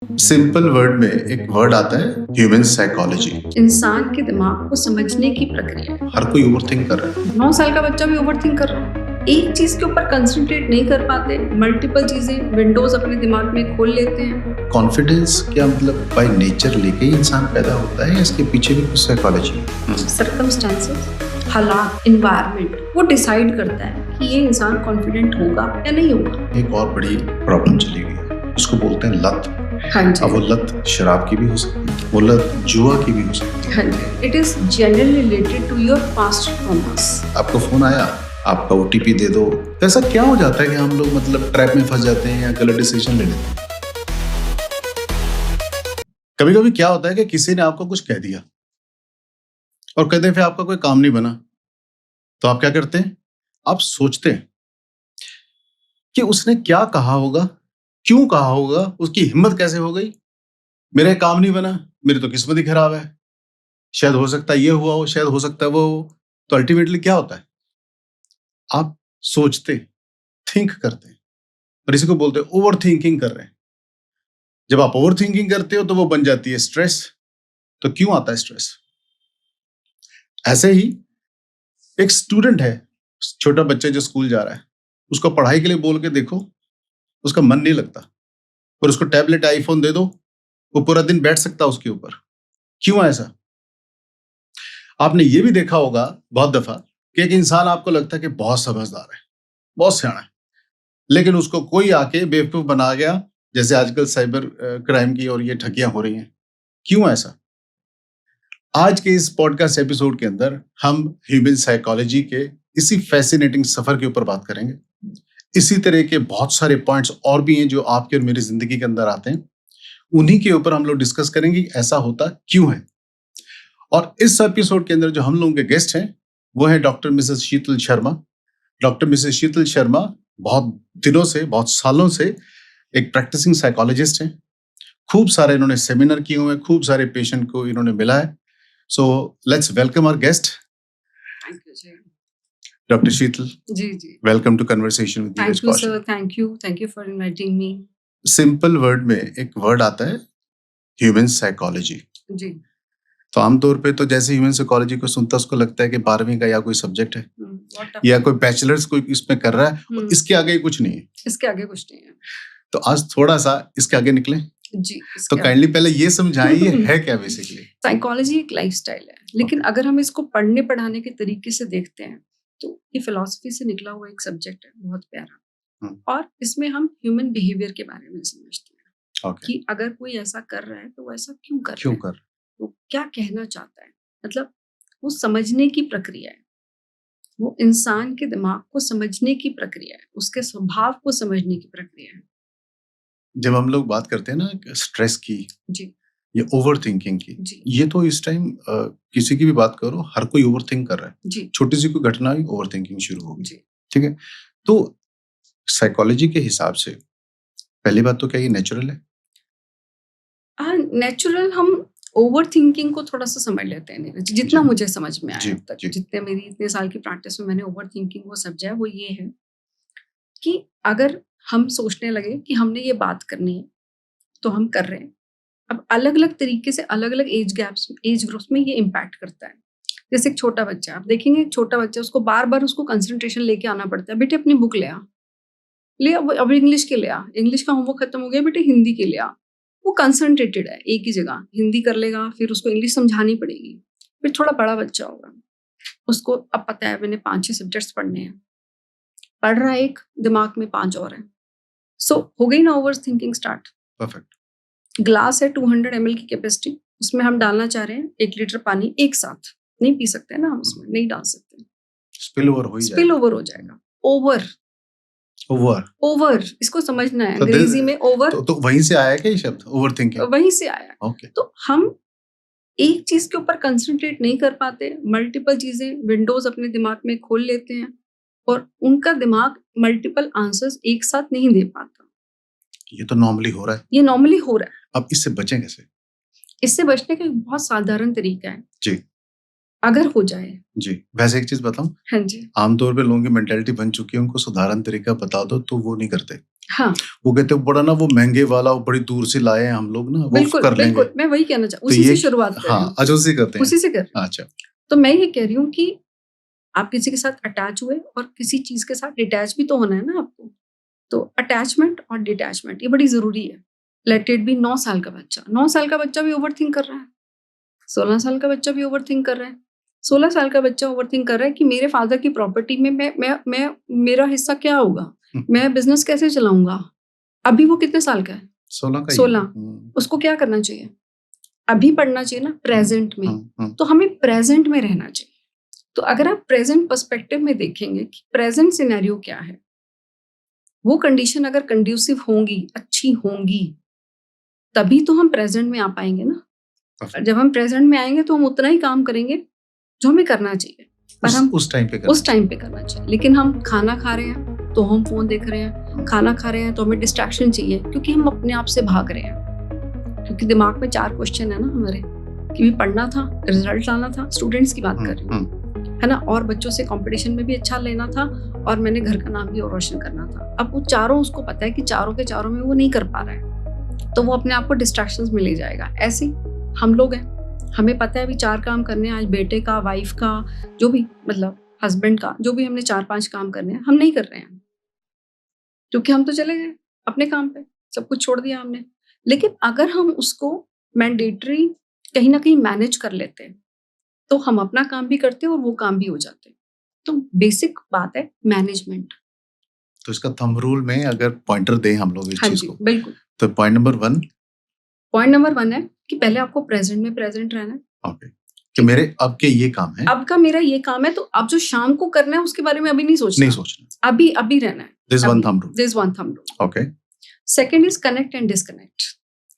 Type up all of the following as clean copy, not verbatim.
Simple word में एक word आता है ह्यूमन साइकोलॉजी। इंसान के दिमाग को समझने की प्रक्रिया है। हर कोई ओवरथिंक कर रहा है। 9 साल का बच्चा भी ओवरथिंक कर रहा है। एक चीज के ऊपर कंसंट्रेट नहीं कर पाते, मल्टीपल चीजें विंडोज अपने दिमाग में खोल लेते हैं। कॉन्फिडेंस क्या मतलब बाय नेचर लेके ही इंसान पैदा होता है या इसके पीछे भी कुछ साइकोलॉजी है? सर्कमस्टेंसेस, हालात, इन्वायरमेंट वो डिसाइड करता है कि ये इंसान कॉन्फिडेंट होगा या नहीं होगा। एक और बड़ी प्रॉब्लम चली गई है, उसको बोलते हैं लत। हाँ अब वो जी, लत शराब की भी हो सकती है, वो लत जुआ की भी हो सकती है। हाँ जी। It is generally related to your past traumas. आपको फोन आया, आपका ओटीपी दे दो, तो ऐसा क्या हो जाता है कि हम लोग मतलब ट्रैप में फंस जाते हैं या गलत डिसीजन ले लेते हैं? कभी कभी क्या होता है कि किसी ने आपको कुछ कह दिया और कहते फिर आपका कोई काम नहीं बना, तो आप क्या करते हैं? आप सोचते हैं कि उसने क्या कहा होगा, क्यों कहा होगा, उसकी हिम्मत कैसे हो गई, मेरा काम नहीं बना, मेरी तो किस्मत ही खराब है, शायद हो सकता है ये हुआ हो, शायद हो सकता है वो हो। तो अल्टीमेटली क्या होता है? आप सोचते, थिंक करते हैं, और इसी को बोलते हैं ओवर थिंकिंग कर रहे हैं। जब आप ओवर थिंकिंग करते हो तो वो बन जाती है स्ट्रेस। तो क्यों आता है स्ट्रेस? ऐसे ही एक स्टूडेंट है, छोटा बच्चा जो स्कूल जा रहा है, उसको पढ़ाई के लिए बोल के देखो, उसका मन नहीं लगता। और उसको टैबलेट आईफोन दे दो, वो पूरा दिन बैठ सकता है उसके ऊपर। क्यों ऐसा? आपने ये भी देखा होगा बहुत दफा कि एक इंसान आपको लगता है कि बहुत समझदार है, बहुत सियाना है, लेकिन उसको कोई आके बेवकूफ बना गया, जैसे आजकल साइबर क्राइम की और ये ठगियां हो रही हैं। क्यों ऐसा? आज के इस पॉडकास्ट एपिसोड के अंदर हम ह्यूमन साइकोलॉजी के इसी फैसिनेटिंग सफर के ऊपर बात करेंगे। इसी तरह के बहुत सारे पॉइंट्स और भी हैं जो आपके और मेरी जिंदगी के अंदर आते हैं, उन्हीं के ऊपर हम लोग डिस्कस करेंगे ऐसा होता क्यों है। और इस एपिसोड के अंदर जो हम लोगों के गेस्ट हैं वो है डॉक्टर मिसेस शीतल शर्मा। डॉक्टर मिसेस शीतल शर्मा बहुत दिनों से, बहुत सालों से एक प्रैक्टिसिंग साइकोलॉजिस्ट हैं। खूब सारे इन्होंने सेमिनार किए हुए हैं, खूब सारे पेशेंट को इन्होंने मिला है। So let's welcome our guest thank you ji. Doctor Sheetal. जी जी। Welcome to conversation with thank Dheeraj you Kaushal. Sir, thank you for inviting me. Simple word में एक वर्ड आता है ह्यूमन साइकोलॉजी। जी। तो आमतौर पे तो जैसे ह्यूमन साइकोलॉजी को सुनता उसको लगता है कि 12वीं का या कोई सब्जेक्ट है व्हाट या कोई बैचलर्स कोई इसमें कर रहा है, और हम्म। इसके आगे कुछ नहीं है। इसके आगे कुछ नहीं है। तो आज थोड़ा सा इसके आगे निकले, जी, तो इसके काइंडली पहले ये समझाएं ये है क्या बेसिकली। साइकोलॉजी एक लाइफस्टाइल है, लेकिन अगर हम इसको पढ़ने पढ़ाने के तरीके से देखते हैं तो ये फिलॉसफी से निकला हुआ एक सब्जेक्ट है, बहुत प्यारा। और इसमें हम ह्यूमन बिहेवियर के बारे में समझते हैं ओके, कि अगर कोई ऐसा कर रहा है तो वो ऐसा क्यों कर क्यों रहा है, कर? वो क्या कहना चाहता है। मतलब वो समझने की प्रक्रिया है, वो इंसान के दिमाग को समझने की प्रक्रिया है, उसके स्वभाव को समझने की प्रक्रिया है। जब हम लोग बात करते हैं ना स्ट्रेस की जी या ओवर थिंकिंग की, जी ये तो इस टाइम किसी की भी बात करो, हर कोई ओवर थिंक कर रहा है। जी छोटी सी कोई घटना ही ओवर थिंकिंग शुरू होगी। जी। ठीक है, तो साइकोलॉजी के हिसाब से पहली बात तो क्या ये नेचुरल है? हाँ, नेचुरल हम ओवर थिंकिंग को थोड़ा सा समझ लेते हैं नीरज, जितना जी। मुझे समझ में जी, आया अब तक, जी। जितने मेरी इतने साल की प्रैक्टिस में मैंने ओवर थिंकिंग को समझा है, वो ये है कि अगर हम सोचने लगे कि हमने ये बात करनी है तो हम कर रहे हैं। अब अलग अलग तरीके से अलग अलग एज ग्रुप्स में ये इम्पैक्ट करता है। जैसे एक छोटा बच्चा, आप देखेंगे एक छोटा बच्चा, उसको बार बार उसको कंसंट्रेशन लेके आना पड़ता है, बेटे अपनी बुक ले आ, ले अब इंग्लिश के ले आ, इंग्लिश का होमवर्क खत्म हो गया, बेटे हिंदी के ले आ। वो कंसंट्रेटेड है एक ही जगह, हिंदी कर लेगा, फिर उसको इंग्लिश समझानी पड़ेगी। फिर थोड़ा बड़ा बच्चा होगा, उसको अब पता है मैंने 5-6 सब्जेक्ट्स पढ़ने हैं, पढ़ रहा है एक, दिमाग में 5 और हैं। सो हो गई ना over thinking start. Perfect. Glass है 200 ml की कैपेसिटी, उसमें हम डालना चाह रहे हैं 1 लीटर पानी एक साथ, नहीं पी सकते ना हम, उसमें नहीं डाल सकते, स्पिल ओवर हो ही स्पिल जाएगा। ओवर हो जाएगा। Over over. ओवर इसको समझना है, तो अंग्रेजी में ओवर तो वहीं से आया क्या ये शब्द ओवर थिंकिंग? वहीं से आया है। ओके। तो हम एक चीज के ऊपर कंसंट्रेट नहीं कर पाते, मल्टीपल चीजें विंडोज अपने दिमाग में खोल लेते हैं और उनका दिमाग मल्टीपल आंसर्स एक साथ नहीं दे पाता। ये तो नॉर्मली हो रहा है। ये नॉर्मली हो रहा है। अब इससे बचें कैसे? इससे बचने का एक बहुत साधारण तरीका है, जी अगर हो जाए। जी। वैसे एक चीज बताऊं, हाँ जी। आमतौर पे लोगों की मेंटेलिटी बन चुकी है, उनको साधारण तरीका बता दो तो वो नहीं करते। हाँ, वो कहते हैं बड़ा ना वो महंगे वाला वो बड़ी दूर से लाए हैं हम लोग ना वो बिल्कुल, कर लेंगे। बिल्कुल, मैं वही कहना तो उसी ये से शुरुआत कर रही हाँ हूँ, अच्छा उसी करते हैं। उसी से कर रही हूँ। अच्छा तो मैं ये कह रही हूँ कि आप किसी के साथ अटैच हुए और किसी चीज़ के साथ डिटैच भी तो होना है ना आपको। तो अटैचमेंट और डिटैचमेंट ये बड़ी ज़रूरी है। लेट इट बी 9 साल का बच्चा, 9 साल का बच्चा भी ओवरथिंक कर रहा है, 16 साल का बच्चा भी ओवरथिंक कर रहा है। 16 साल का बच्चा ओवरथिंक कर रहा है कि मेरे फादर की प्रॉपर्टी में मैं मेरा हिस्सा क्या होगा? मैं बिज़नेस कैसे चलाऊँगा? अभी वो कितने साल का है? 16 का ही है। 16। उसको क्या करना चाहिए? अभी पढ़ना चाहिए ना प्रेज़ेंट में। तो हमें प्रेज़ेंट में रहना चाहिए। तो अगर आप प्रेज़ेंट पर्सपेक्टिव में देखेंगे कि प्रेज़ेंट सिनेरियो क्या है? वो कंडीशन अगर कंड्यूसिव होंगी, अच्छी होंगी, तभी तो हम प्रेज़ेंट में आ पाएँगे ना। और जब हम प्रेज़ेंट में आएँगे तो हम उतना ही काम करेंगे जो हमें करना चाहिए। पर हम उस टाइम पे उस टाइम पे करना चाहिए। लेकिन हम खाना खा रहे हैं तो हम फ़ोन देख रहे हैं, खाना खा रहे हैं तो हमें डिस्ट्रैक्शन चाहिए क्योंकि हम अपने आप से भाग रहे हैं। क्योंकि दिमाग में 4 क्वेश्चन है ना हमारे कि भी पढ़ना था, रिज़ल्ट लाना था, स्टूडेंट्स की बात कर रही हूँ, है ना? और बच्चों से कॉम्पिटिशन में भी अच्छा लेना था और मैंने घर का नाम भी और रोशन करना था। अब वो चारों उसको पता है कि चारों के चारों में वो नहीं कर पा रहा है, तो वो अपने आप को डिस्ट्रैक्शंस में ले जाएगा। ऐसे ही हम लोग हैं, हमें पता है अभी 4 काम करने हैं, आज बेटे का, वाइफ का, जो भी मतलब हस्बैंड का, जो भी हमने 4-5 काम करने हैं, हम नहीं कर रहे हैं। क्योंकि हम तो चले गए अपने काम पे, सब कुछ छोड़ दिया हमने। लेकिन अगर हम उसको मैंडेटरी कहीं न कहीं मैनेज कर लेते हैं, तो हम अपना काम भी करते हैं और वो काम भी हो जाते हैं। तो बेसिक बात है मैनेजमेंट। तो इसका थंब रूल में अगर पॉइंटर दें हम लोग इस हाँ चीज जी, को बिल्कुल। तो पॉइंट नंबर 1 पॉइंट नंबर 1 है कि पहले आपको प्रेज़ेंट में प्रेज़ेंट रहना है। ओके कि मेरे अब के ये काम है अब का मेरा ये काम है तो अब जो शाम को करना है उसके बारे में अभी नहीं सोचना। नहीं सोचना अभी रहना है। This one thumb rule this one thumb rule. Okay second is connect and disconnect.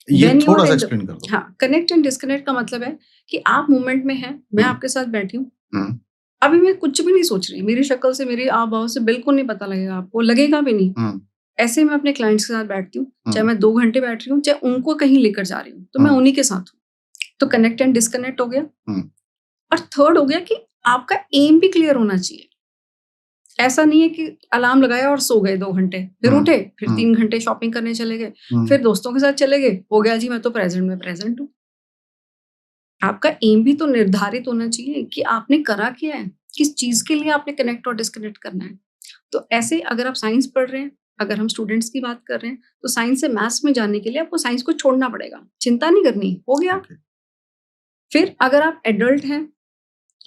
ये When you थोड़ा are सा in the- एक्सप्लेन कर दो। हाँ, कनेक्ट एंड डिस्कनेक्ट का मतलब है कि आप मोमेंट में हैं, मैं हम्म। आपके साथ बैठी हूँ, हम्म, अभी मैं कुछ भी नहीं सोच रही, मेरी शक्ल से, मेरे हाव-भाव से बिल्कुल नहीं पता लगेगा आपको, लगेगा भी नहीं। हम्म, ऐसे ही मैं अपने क्लाइंट्स के साथ बैठती हूँ, चाहे हम्म, मैं 2 घंटे बैठ रही हूँ, चाहे उनको कहीं लेकर जा रही हूँ, तो मैं हम्म, उन्हीं के साथ हूँ। तो कनेक्ट एंड डिस्कनेक्ट हो गया। हम्म, और थर्ड हो गया कि आपका एम भी क्लियर होना चाहिए। ऐसा नहीं है कि अलार्म लगाया और सो गए 2 घंटे, फिर उठे, फिर 3 घंटे शॉपिंग करने चले गए, फिर दोस्तों के साथ चले गए, हो गया जी मैं तो प्रेज़ेंट में प्रेज़ेंट हूँ। आपका एम भी तो निर्धारित होना चाहिए कि आपने करा क्या है, किस चीज़ के लिए आपने कनेक्ट और डिस्कनेक्ट करना है। तो ऐसे अगर आप साइंस पढ़ रहे हैं, अगर हम स्टूडेंट्स की बात कर रहे हैं, तो साइंस से मैथ्स में जाने के लिए आपको साइंस को छोड़ना पड़ेगा, चिंता नहीं करनी, हो गया। ओके फिर अगर आप एडल्ट हैं,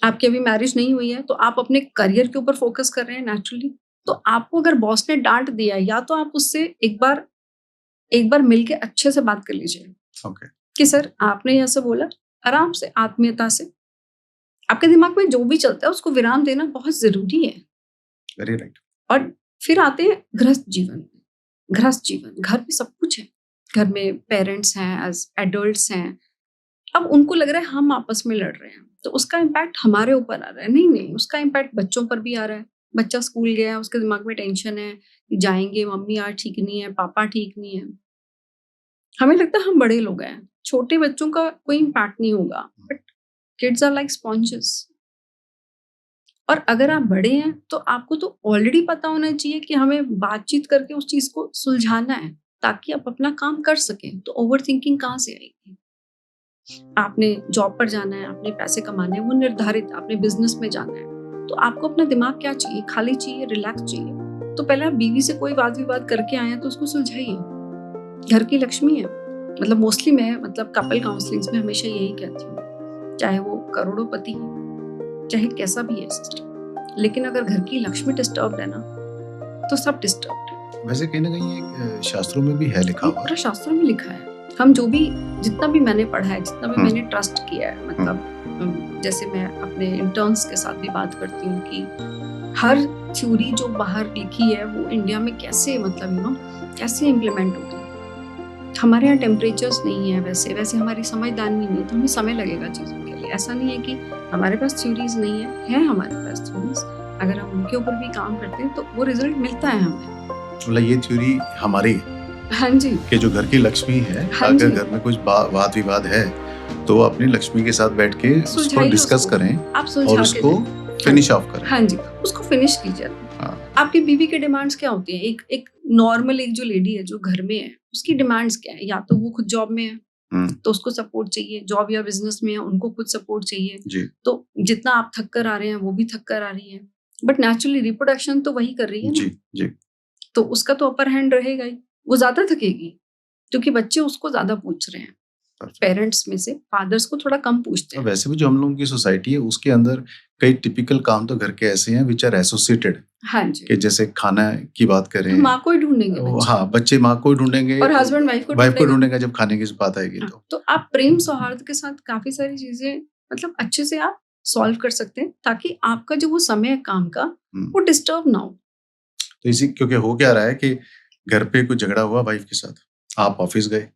आपकी अभी मैरिज नहीं हुई है, तो आप अपने करियर के ऊपर फोकस कर रहे हैं नेचुरली, तो आपको अगर बॉस ने डाँट दिया है, या तो आप उससे एक बार मिल के अच्छे से बात कर लीजिए ओके कि सर आपने ऐसा बोला, आराम से, आत्मीयता से। आपके दिमाग में जो भी चलता है उसको विराम देना बहुत ज़रूरी है। वेरी राइट और फिर आते हैं गृहस्थ जीवन। गृहस्थ जीवन, घर में सब कुछ है। घर में पेरेंट्स हैं, एज़ एडल्ट्स हैं। अब उनको लग रहा है हम आपस में लड़ रहे हैं, तो उसका इम्पैक्ट हमारे ऊपर आ रहा है। नहीं, उसका इम्पैक्ट बच्चों पर भी आ रहा है। बच्चा स्कूल गया है, उसके दिमाग में टेंशन है कि जाएँगे, मम्मी आज ठीक नहीं है, पापा ठीक नहीं है। हमें लगता है हम बड़े लोग हैं, छोटे बच्चों का कोई इम्पैक्ट नहीं होगा, but kids are like sponges. और अगर आप बड़े हैं, तो आपको तो ऑलरेडी पता होना चाहिए कि हमें बातचीत करके उस चीज़ को सुलझाना है, ताकि आप अपना काम कर सकें। तो ओवरथिंकिंग कहाँ से आएगी? आपने जॉब पर जाना है, आपने पैसे कमाने हैं, वो निर्धारित, आपने बिज़नेस में जाना है, तो आपको अपना दिमाग क्या चाहिए? खाली चाहिए, रिलैक्स चाहिए। तो पहले आप बीवी से कोई वाद-विवाद करके आए हैं, तो उसको सुलझाइए। घर की लक्ष्मी है। मतलब मोस्टली मैं कपल काउंसलिंग्स में हमेशा यही कहती हूँ, चाहे वो करोड़ोंपति है, चाहे कैसा भी है सिस्टम, लेकिन अगर घर की लक्ष्मी डिस्टर्ब्ड है ना, तो सब डिस्टर्ब्ड है। वैसे कहीं ना कहीं एक शास्त्रों में भी है लिखा हुआ पूरा शास्त्रों में लिखा है। हम जो भी, जितना भी मैंने पढ़ा है, जितना भी मैंने ट्रस्ट किया है, जैसे मैं अपने इंटर्न्स के साथ भी बात करती हूँ कि हर थ्योरी जो बाहर लिखी है वो इंडिया में कैसे कैसे इम्प्लीमेंट होगी। हमारे यहाँ टेम्परेचर्स नहीं है, वैसे हमारी समझदारी नहीं है, तो हमें समय लगेगा चीज़ों के लिए। ऐसा नहीं है कि हमारे पास थ्योरीज नहीं है हमारे पास थ्योरीज। अगर हम उनके ऊपर भी काम करते हैं तो वो रिजल्ट मिलता है हमें। मतलब ये थ्योरी हमारी है हाँ जी, कि जो घर की लक्ष्मी है, हाँ अगर जी। घर में कुछ वाद विवाद है तो अपनी लक्ष्मी के साथ बैठ के उसको सुलझाइए डिस्कस उसको। करें आप और सुलझा के उसको दें। फिनिश ऑफ करें। हाँ जी, उसको फिनिश कीजिए। हाँ। आपकी बीवी की डिमांड्स क्या होती हैं? एक एक नॉर्मल एक जो लेडी है, जो घर में है, उसकी डिमांड्स क्या है? या तो वो खुद जॉब में है, तो उसको सपोर्ट चाहिए, जॉब या बिज़नेस में है, उनको खुद सपोर्ट चाहिए। जी, तो जितना आप थक कर आ रहे हैं, वो भी थक कर आ रही हैं। बट नेचुरली रिप्रोडक्शन तो वही कर रही है ना, जी, जी। तो उसका तो अपर हैंड रहेगा ही। वो ज़्यादा थकेगी, क्योंकि बच्चे उसको ज़्यादा पूछ रहे हैं। परफेक्ट। पेरेंट्स में से फादर्स को थोड़ा कम पूछते और हैं। वैसे भी जो हम लोगों की सोसाइटी है उसके अंदर कई टिपिकल काम तो घर के ऐसे हैं व्हिच आर एसोसिएटेड, हाँ जी, कि जैसे खाना की बात करें, माँ को ही ढूँढेंगे बच्चे हाँ, बच्चे माँ को ही ढूँढेंगे, और हस्बैंड वाइफ को वाइफ को ढूँढेगा। ढूँढेगा जब खाने की बात आएगी हाँ, तो। तो आप प्रेम सौहार्द के साथ काफ़ी सारी चीज़ें मतलब अच्छे से आप सॉल्व कर सकते हैं, ताकि आपका जो वो समय है काम का, हुँ। वो डिस्टर्ब ना हो। तो इसी क्योंकि हो क्या रहा है कि घर पे कोई झगड़ा हुआ वाइफ के साथ, आप ऑफिस गए,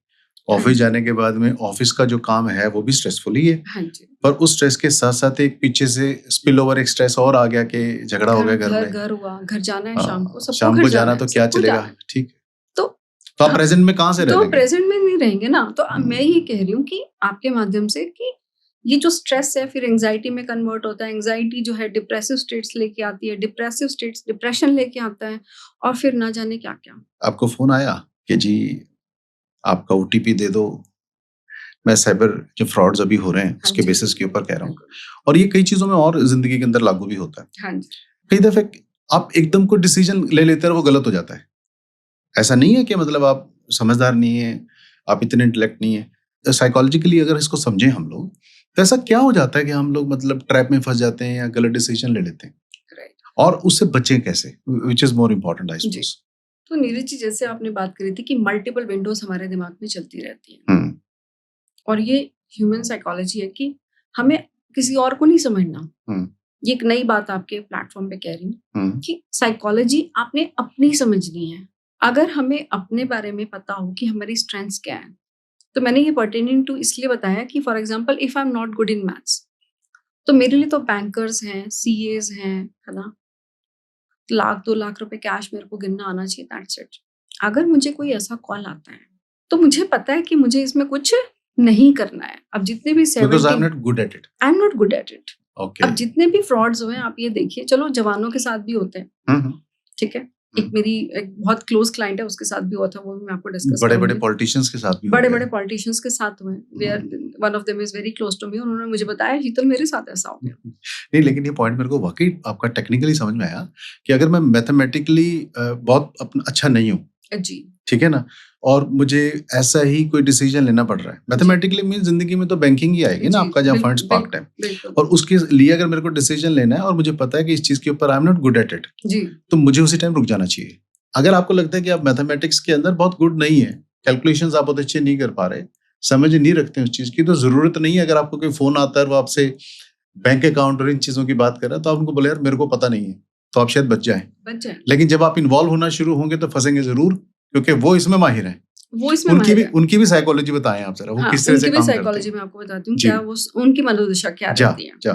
हाँ ऑफिस जी, जाने के बाद में ऑफिस का जो काम है वो भी स्ट्रेसफुल ही है, हाँ जी। पर उस स्ट्रेस के साथ-साथ एक पीछे से स्पिल ओवर एक स्ट्रेस और आ गया कि झगड़ा हो गया घर में। घर हुआ, घर जाना है शाम को, सबको शाम घर को जाना जाना है, तो क्या सबको चलेगा, जाना है। ठीक है। तो तो आप हाँ, प्रेज़ेंट में कहाँ से रह तो लेंगे? प्रेज़ेंट में नहीं रहेंगे ना, तो मैं हुँ, ये कह रही हूँ कि आपके माध्यम से कि ये जो स्ट्रेस है फिर एंग्ज़ायटी में कन्वर्ट होता है, एंग्ज़ायटी जो है डिप्रेसिव स्टेट्स लेके आती है, डिप्रेसिव स्टेट्स डिप्रेशन लेके आता है और फिर ना जाने क्या-क्या। आपको फ़ोन आया कि जी आपका ओटीपी दे दो, मैं साइबर जो फ्रॉड्स अभी हो रहे हैं हाँ उसके जी, बेसिस के बिल्कुल, ऊपर कह रहा हूँ। बिल्कुल। और ये कई चीज़ों में और ज़िंदगी के अंदर लागू भी होता है। हाँ जी, कई दफ़े आप एकदम कोई डिसीज़न ले लेते हैं और वो गलत हो जाता है। ऐसा नहीं है कि मतलब आप समझदार नहीं हैं, आप इतने इंटेलेक्ट नहीं हैं। साइकोलॉजिकली अगर इसको समझें हम लोग, तो ऐसा क्या हो जाता है कि हम लोग मतलब ट्रैप में फँस जाते हैं या गलत डिसीज़न ले लेते हैं? राइट। और उससे बचें कैसे? Which is more important I जी, सपोज़। तो नीरज जी जैसे आपने बात करी थी कि मल्टीपल विंडोज़ हमारे दिमाग में चलती रहती हैं हुँ, और ये ह्यूमन साइकोलॉजी है कि हमें किसी और को नहीं समझना। हुँ, ये एक नई बात आपके प्लेटफ़ॉर्म पे कह रही हूँ हुँ, कि साइकोलॉजी आपने अपनी समझनी है। अगर हमें अपने बारे में पता हो कि हमारी स्ट्रेंथ्स क्या हैं, तो मैंने ये पर्टेनिंग टू इसलिए बताया कि for example if I am not good in maths, तो मेरे लिए तो बैंकर्स हैं, सीएज़ हैं, है ना? लाख 2 लाख रुपए कैश मेरे को गिनना आना चाहिए, दैट्स इट। अगर मुझे कोई ऐसा कॉल आता है, तो मुझे पता है कि मुझे इसमें कुछ नहीं करना है। अब जितने भी because 70 I am not good at it. I am not good at it. Okay. अब जितने भी फ्रॉड्स हुए हैं आप ये देखिए, चलो जवानों के साथ भी होते हैं, हुँ, हुँ, ठीक है? एक हुँ। मेरी एक बहुत क्लोज़ क्लाइंट है, उसके साथ भी हुआ था, वो भी मैं आपको डिस्कस बड़े-बड़े करूँगी। पॉलिटिशियंस के साथ भी हो गया बड़े-बड़े है। पॉलिटिशियंस के साथ हुए हैं, where hmm. One of them is very close to me, उन्होंने मुझे बताया शीतल मेरे साथ ऐसा हो गया। नहीं, लेकिन ये पॉइंट मेरे को वाक़ई आपका टेक्निकली समझ में आया कि अगर मैं मैथमेटिकली बहुत अच्छा नहीं हूँ, जी, ठीक है ना? और मुझे ऐसा ही कोई डिसीज़न लेना पड़ रहा है। जी, मैथमेटिकली मीन्स ज़िंदगी में तो बैंकिंग ही आएगी ना, जी, आपका जहाँ फंड्स बिल्कुल, पार्क्ड है। बिल्कुल, बिल्कुल। और उसके लिए अगर मेरे को डिसीज़न लेना है और मुझे पता है कि इस चीज़ के ऊपर I am not good at it, जी, तो मुझे उसी टाइम रुक जाना चाहिए। अगर आपको लगता है कि आप मैथमेटिक्स के अंदर बहुत गुड नहीं है, कैलकुलेशंस आप बहुत अच्छे नहीं कर पा रहे, समझ नहीं रखते हैं उस चीज़ की, तो ज़रूरत नहीं है अगर आपको कोई फ़ोन आता है और वो आपसे बैंक अकाउंट और इन चीज़ों की बात कर रहा है, तो आप उनको बोले यार मेरे को पता नहीं है, तो आप शायद बच जाएँ। बच जाए। लेकिन जब आप इन्वॉल्व होना शुरू होंगे तो फँसेंगे ज़रूर, क्योंकि वो इसमें माहिर हैं। वो इसमें माहिर है। उनकी भी साइकोलॉजी बताएँ आप ज़रा, वो हाँ, किस तरह से उनकी भी काम करते साइकोलॉजी हैं? मैं आपको बताती हूँ, जी, क्या वो स उनकी मनोदशा क्या जा, रहती है। जा।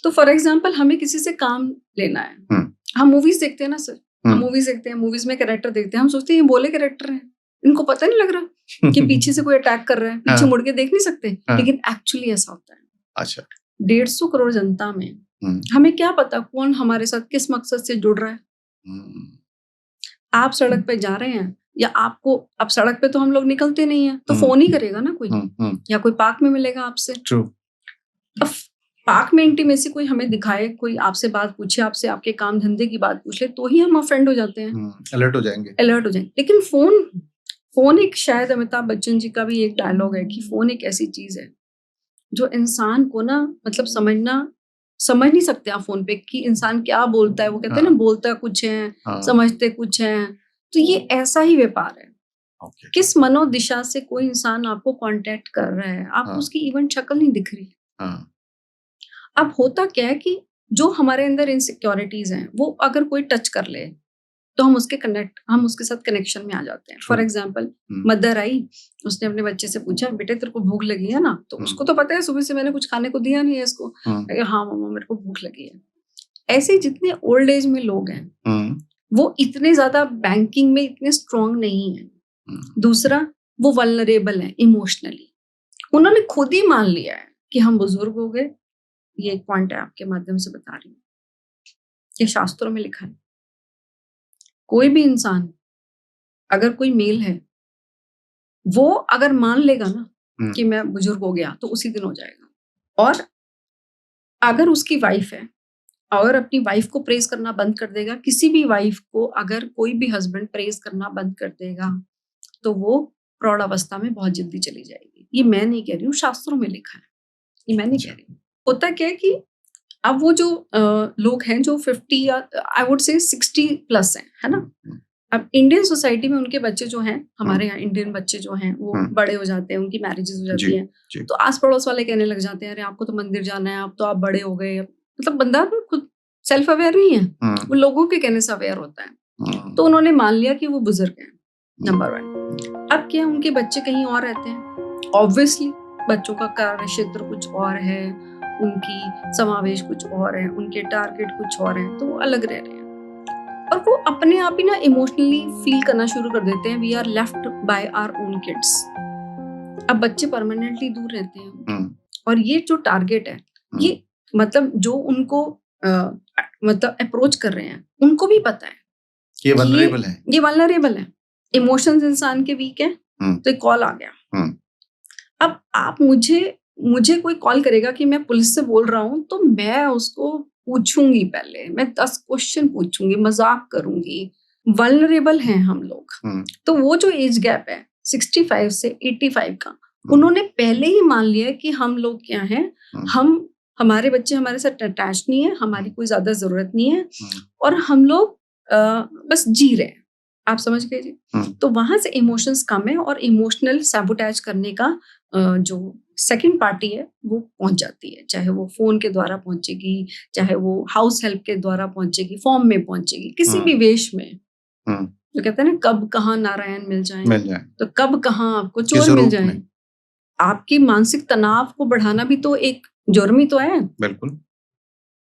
तो फॉर एग्ज़ाम्पल हमें किसी से काम लेना है। हुँ, हम मूवीज़ देखते हैं ना सर, हुँ। हम मूवीज़ देखते हैं, मूवीज़ में कैरेक्टर देखते हैं, हम सोचते हैं ये भोले कैरेक्टर हैं। इनको पता नहीं लग रहा कि पीछे से कोई अटैक कर रहा है, पीछे हाँ, मुड़ के देख नहीं सकते, हाँ। लेकिन एक्चुअली ऐसा होता है। अच्छा। 150 करोड़ जनता में हुँ, हमें क्या पता कौन हमारे साथ किस मकसद से जुड़ रहा है। हुँ, आप सड़क पे जा रहे हैं या आपको अब सड़क पे तो हम लोग निकलते नहीं हैं, तो हुँ, फ़ोन ही करेगा ना कोई हुँ, हुँ। या कोई पार्क में मिलेगा आपसे। ट्रू। अब पार्क में इंटीमेसी कोई हमें दिखाए, कोई आपसे बात पूछे, आपसे आपके काम धंधे की बात पूछ ले, तो ही हम ऑफेंड हो जाते हैं, अलर्ट हो जाएँगे। अलर्ट हो जाएंगे। लेकिन फोन फोन एक शायद अमिताभ बच्चन जी का भी एक डायलॉग है कि फोन एक ऐसी चीज है जो इंसान को ना मतलब समझ नहीं सकते आप फोन पे कि इंसान क्या बोलता है। वो कहते हैं ना हाँ, बोलता कुछ है, हाँ। समझते कुछ है। तो ये ऐसा ही व्यापार है। ओके। किस मनोदिशा से कोई इंसान आपको कांटेक्ट कर रहा है, आपको हाँ, उसकी इवन शक्ल नहीं दिख रही। हाँ। अब होता क्या है कि जो हमारे अंदर इनसिक्योरिटीज़ हैं, वो अगर कोई टच कर ले, तो हम उसके साथ कनेक्शन में आ जाते हैं। True. For example hmm, mother आई, उसने अपने बच्चे से पूछा, "बेटे तेरे को भूख लगी है ना?" तो हुँ, उसको तो पता है सुबह से मैंने कुछ खाने को दिया नहीं है इसको। हुँ, कहेगा, "हाँ मम्मा मेरे को भूख लगी है।" ऐसे ही जितने ओल्ड एज में लोग हैं, हुँ, वो इतने ज़्यादा बैंकिंग में इतने स्ट्रॉन्ग नहीं हैं। हुँ। दूसरा, वो वल्नरेबल हैं इमोशनली। उन्होंने खुद ही मान लिया है कि हम बुज़ुर्ग हो गए। ये एक पॉइंट है आपके माध्यम से बता रही हूँ। ये शास्त्रों में लिखा है। कोई भी इंसान, अगर कोई मेल है, वो अगर मान लेगा ना कि मैं बुजुर्ग हो गया, तो उसी दिन हो जाएगा। और अगर उसकी वाइफ है और अपनी वाइफ को प्रेज करना बंद कर देगा, किसी भी वाइफ को अगर कोई भी हस्बैंड प्रेज करना बंद कर देगा, तो वो प्रौढ़ अवस्था में बहुत जल्दी चली जाएगी। ये मैं नहीं कह रही हूँ, शास्त्रों में लिखा है, ये मैं नहीं कह रही हूँ। होता क्या है कि अब वो जो लोग हैं जो 50 या आई वुड से 60 प्लस हैं, है ना? अब इंडियन सोसाइटी में उनके बच्चे जो हैं, हमारे यहाँ इंडियन बच्चे जो हैं, वो बड़े हो जाते हैं, उनकी मैरिजेस हो जाती हैं, तो आस पड़ोस वाले कहने लग जाते हैं, अरे आपको तो मंदिर जाना है, अब तो आप बड़े हो गए। मतलब बंदा ना खुद सेल्फ अवेयर नहीं है, वो लोगों के कहने से अवेयर होता है। तो उन्होंने मान लिया कि वो बुजुर्ग हैं, नंबर 1। अब क्या, उनके बच्चे कहीं और रहते हैं, ऑब्वियसली बच्चों का कार्य क्षेत्र कुछ और है, उनकी समावेश कुछ और है, उनके टारगेट कुछ और है, तो वो अलग रह रहे हैं। और वो अपने आप ही ना इमोशनली फील करना शुरू कर देते हैं, we are left by our own kids. अब बच्चे परमानेंटली दूर रहते हैं, और ये जो टारगेट है, ये मतलब जो उनको मतलब अप्रोच कर रहे हैं, उनको भी पता है ये वल्नरेबल है, ये वल्नरेबल है, इमोशंस इंसान के वीक है, तो एक कॉल आ गया। अब आप मुझे कोई कॉल करेगा कि मैं पुलिस से बोल रहा हूं, तो मैं उसको पूछूंगी, पहले मैं 10 क्वेश्चन पूछूंगी, मजाक करूंगी। वल्नरेबल हैं हम लोग। तो वो जो एज गैप है 65 से 85 का, उन्होंने पहले ही मान लिया कि हम लोग क्या हैं, हमारे बच्चे हमारे साथ अटैच नहीं है, हमारी कोई ज्यादा जरूरत नहीं है, और हम लोग बस जी रहे हैं। आप समझ गए जी? तो वहां से इमोशंस कम है, और इमोशनल सैबोटेज करने का जो सेकंड पार्टी है वो पहुंच जाती है, चाहे वो फोन के द्वारा पहुंचेगी, चाहे वो हाउस हेल्प के द्वारा पहुंचेगी, फॉर्म में पहुंचेगी, किसी भी वेश में। जो कहते हैं ना, कब कहाँ नारायण मिल जाए, तो कब कहाँ आपको चोर मिल जाए। आपकी मानसिक तनाव को बढ़ाना भी तो एक जुर्म ही तो है। बिल्कुल।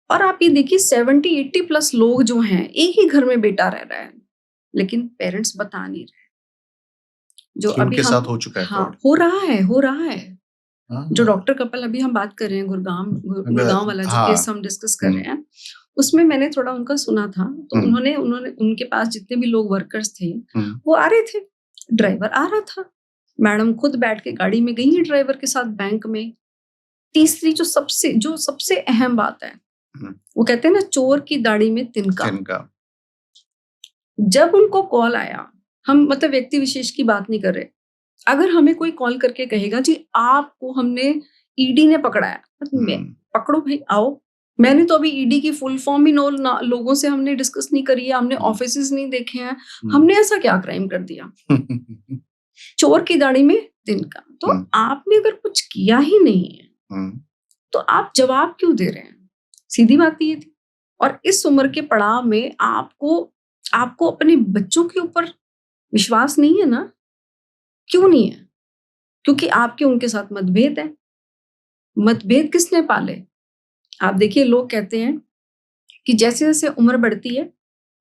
और आप ये देखिए 70-80 प्लस लोग जो हैं, एक ही घर में बेटा रह रहा है, लेकिन पेरेंट्स बता नहीं रहे। जो अभी उनके साथ हो चुका है, हाँ, हो रहा है। जो डॉक्टर कपल अभी हम बात कर रहे हैं, गुड़गांव वाला जो केस हम डिस्कस कर रहे हैं, उसमें मैंने थोड़ा उनका सुना था। तो उन्होंने उनके पास जितने भी लोग वर्कर्स थे, वो आ रहे थे, ड्राइवर आ रहा था, मैडम खुद बैठ के गाड़ी में गई है ड्राइवर के साथ बैंक में। तीसरी जो सबसे अहम बात है, वो कहते हैं ना, चोर की दाढ़ी में तिनका। जब उनको कॉल आया, हम मतलब व्यक्ति विशेष की बात नहीं कर रहे, अगर हमें कोई कॉल करके कहेगा जी आपको हमने ईडी ने पकड़ा है, पकड़ो भाई, आओ। मैंने तो अभी ईडी की फुल फॉर्म ही लोगों से हमने डिस्कस नहीं करी है, हमने ऑफिसेज नहीं देखे हैं, हमने ऐसा क्या क्राइम कर दिया? चोर की दाढ़ी में तिनका। तो आपने अगर कुछ किया ही नहीं है, तो आप जवाब क्यों दे रहे हैं? सीधी बात ये थी। और इस उम्र के पड़ाव में आपको अपने बच्चों के ऊपर विश्वास नहीं है ना? क्यों नहीं है? क्योंकि आपके उनके साथ मतभेद है। मतभेद किसने पाले? आप देखिए, लोग कहते हैं कि जैसे जैसे उम्र बढ़ती है,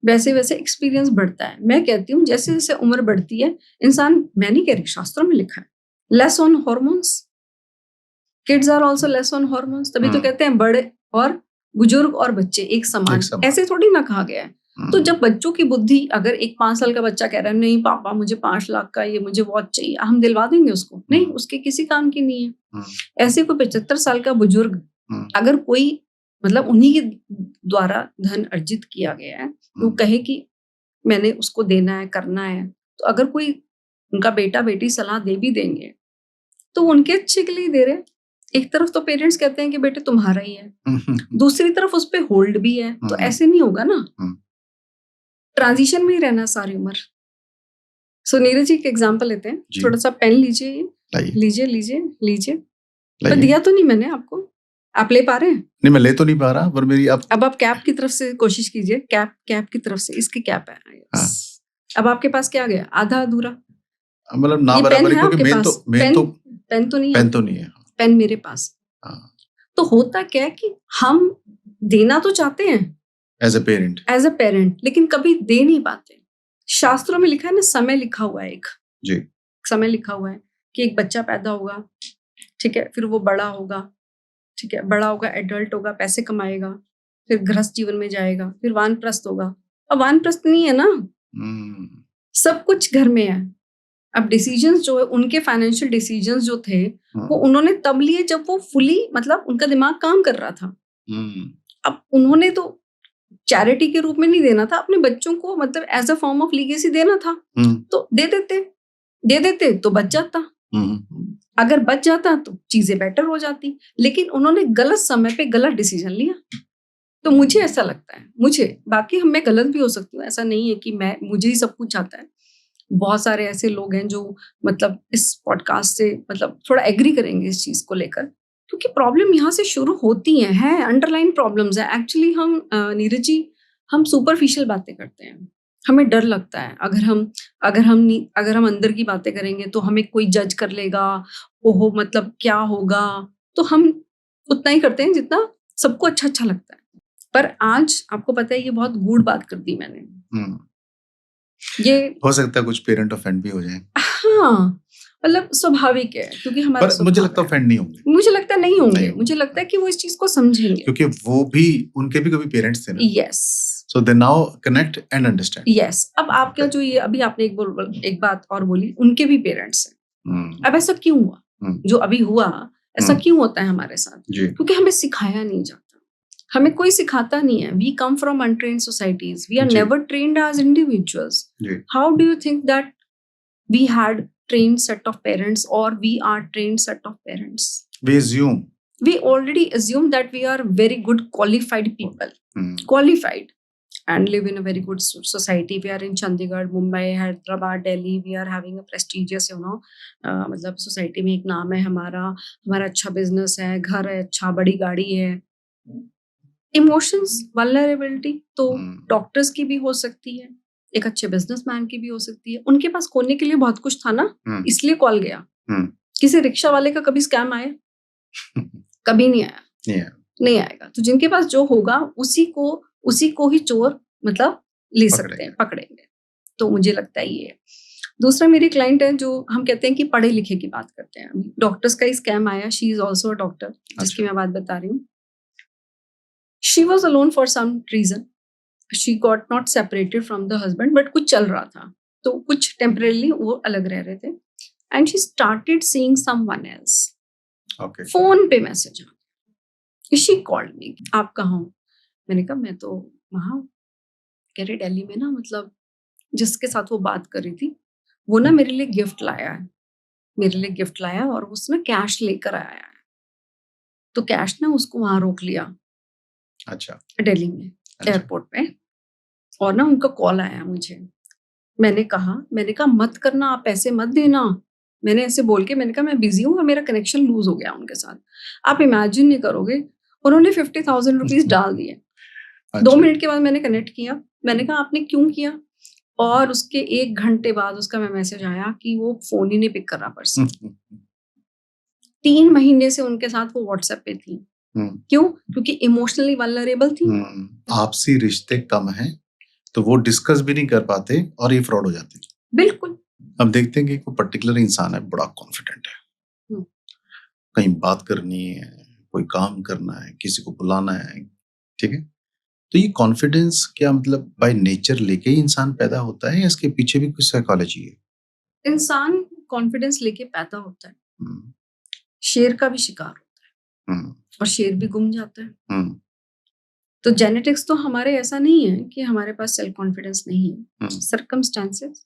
वैसे वैसे एक्सपीरियंस बढ़ता है। मैं कहती हूँ जैसे जैसे उम्र बढ़ती है, इंसान, मैं नहीं कह रही, शास्त्रों में लिखा है, less on hormones, kids are also less on hormones. तभी तो कहते हैं बड़े और बुजुर्ग और बच्चे एक समान। ऐसे थोड़ी ना कहा गया है। तो जब बच्चों की बुद्धि, अगर एक 5 साल का बच्चा कह रहा है नहीं पापा मुझे 5 लाख का ये मुझे वॉच चाहिए, हम दिलवा देंगे उसको? नहीं, उसके किसी काम की नहीं है। ऐसे कोई 75 साल का बुजुर्ग, अगर कोई मतलब उन्हीं के द्वारा धन अर्जित किया गया है, वो कहे कि मैंने उसको देना है, करना है, तो अगर कोई उनका बेटा बेटी सलाह दे भी देंगे, तो उनके अच्छे के लिए दे रहे। एक तरफ तो पेरेंट्स कहते हैं कि बेटे तुम्हारा ही है, दूसरी तरफ उस पर होल्ड भी है, तो ऐसे नहीं होगा ना। ट्रांजिशन में ही रहना सारी उम्र। सो नीरज जी के एग्जांपल लेते हैं, थोड़ा सा पेन लीजिए, लीजिए। पर दिया तो नहीं मैंने आपको, आप ले पा रहे हैं? नहीं, मैं ले तो नहीं पा रहा, पर मेरी अब आप कैप की तरफ से कोशिश कीजिए, कैप की तरफ से, इसकी कैप है। हाँ। अब आपके पास क्या गया? आधा अधूरा, मतलब ना बराबर, क्योंकि पेन तो नहीं है। पेन मेरे पास। तो होता क्या है कि हम देना तो चाहते हैं एज अ पेरेंट, लेकिन कभी दे नहीं पाते। शास्त्रों में लिखा है ना, समय लिखा हुआ है, एक जी समय लिखा हुआ है कि एक बच्चा पैदा होगा, ठीक है, फिर वो बड़ा होगा, ठीक है, बड़ा होगा, एडल्ट होगा, पैसे कमाएगा, फिर गृहस्थ जीवन में जाएगा, फिर वानप्रस्थ होगा। अब वानप्रस्थ नहीं है ना, सब कुछ घर में है। अब डिसीजंस जो है उनके फाइनेंशियल डिसीजंस जो थे वो उन्होंने तब लिए जब वो फुली मतलब उनका दिमाग काम कर रहा था। अब उन्होंने तो चैरिटी के रूप में नहीं देना था, अपने बच्चों को मतलब as a form of legacy देना था, तो दे देते तो बच जाता। अगर बच जाता तो चीजें बेटर हो जाती, लेकिन उन्होंने गलत समय पे गलत डिसीजन लिया। तो मुझे ऐसा लगता है, मुझे, बाकी मैं गलत भी हो सकती हूँ, ऐसा नहीं है कि मुझे ही सब कुछ आता है। बहुत सारे ऐसे लोग हैं जो मतलब इस पॉडकास्ट से मतलब थोड़ा एग्री करेंगे इस चीज को लेकर, क्योंकि प्रॉब्लम यहाँ से शुरू होती है अंडरलाइन प्रॉब्लम्स है। एक्चुअली हम नीरज जी, हम सुपरफिशियल बातें करते हैं, हमें डर लगता है अगर हम अंदर की बातें करेंगे तो हमें कोई जज कर लेगा, ओहो मतलब क्या होगा, तो हम उतना ही करते हैं जितना सबको अच्छा लगता है। पर आज आपको पता है ये बहुत गूढ़ बात कर दी मैंने। ये हो सकता है कुछ पेरेंट ऑफेंड भी हो जाए। हाँ, मतलब स्वाभाविक है, क्योंकि हमारा पर मुझे लगता है ऑफेंड नहीं होंगे। मुझे लगता है नहीं होंगे। मुझे लगता है कि वो इस चीज को समझेंगे, क्योंकि वो भी उनके भी कभी पेरेंट्स थे ना। Yes, so they now connect and understand. Yes. अब आपका जो ये अभी आपने एक बात और बोली, उनके भी पेरेंट्स हैं। अब ऐसा क्यों हुआ? जो अभी हुआ ऐसा क्यों होता है हमारे साथ? क्योंकि हमें सिखाया नहीं जाता, हमें कोई सिखाता नहीं है। We come from untrained societies, we are never trained as individuals. How do you think that we had trained set of parents, or we are trained set of parents? We already assume that we are very good qualified people, qualified, and live in a very good society. We are in Chandigarh, Mumbai, Hyderabad, Delhi. We are having a prestigious, मतलब society में एक नाम है हमारा अच्छा business है, घर है अच्छा, बड़ी गाड़ी है। इमोशंस वल्नरेबिलिटी तो डॉक्टर्स की भी हो सकती है, एक अच्छे बिजनेसमैन की भी हो सकती है। उनके पास खोलने के लिए बहुत कुछ था ना, इसलिए कॉल गया। किसी रिक्शा वाले का कभी स्कैम आया? कभी नहीं आया, नहीं आएगा। तो जिनके पास जो होगा उसी को ही चोर मतलब ले सकते हैं, पकड़ेंगे। तो मुझे लगता है ये। दूसरा मेरी क्लाइंट है जो हम कहते हैं कि पढ़े लिखे की बात करते हैं, डॉक्टर्स का ही स्कैम आया। She is also a doctor, जिसकी मैं बात बता रही हूँ। She was alone for some reason. She got not separated from the husband, but कुछ चल रहा था, तो कुछ temporarily वो अलग रह रहे थे। And she started seeing someone else. Okay. Phone पे मैसेज आ गया। She called me. आप कहाँ हो? मैंने कहा मैं तो वहाँ। कह रही दिल्ली में ना, मतलब जिसके साथ वो बात कर रही थी वो ना मेरे लिए गिफ्ट लाया और उसने कैश लेकर आया है, तो कैश ना उसको वहां रोक लिया। अच्छा, दिल्ली में एयरपोर्ट पे, और ना उनका कॉल आया मुझे। मैंने कहा मत करना, आप पैसे मत देना। मैंने ऐसे बोल के मैंने कहा मैं बिजी हूँ और मेरा कनेक्शन लूज हो गया उनके साथ। आप इमेजिन नहीं करोगे, उन्होंने 50,000 रुपीज डाल दिए। 2 मिनट के बाद मैंने कनेक्ट किया, मैंने कहा आपने क्यों किया? और उसके 1 घंटे बाद उसका मैसेज आया कि वो फोन ही नहीं पिक कर रहा पर्सन। 3 महीने से उनके साथ वो व्हाट्सएप पे थी। क्यों? क्योंकि इमोशनली वल्नरेबल थी। आपसी रिश्ते कम हैं तो वो डिस्कस भी नहीं कर पाते और ये फ्रॉड हो जाते हैं। बिल्कुल। अब देखते हैं कि कोई पर्टिकुलर इंसान है, बड़ा कॉन्फिडेंट है, कहीं बात करनी है, कोई काम करना है, किसी को बुलाना है, ठीक है, तो ये कॉन्फिडेंस क्या मतलब बाय नेचर लेके ही इंसान पैदा होता है या इसके पीछे भी कुछ साइकोलॉजी है? इंसान कॉन्फिडेंस लेके पैदा होता है, शेर का भी शिकार होता है और शेर भी गुम जाता है। तो जेनेटिक्स तो हमारे ऐसा नहीं है कि हमारे पास सेल्फ कॉन्फिडेंस नहीं है। सर्कमस्टेंसेस,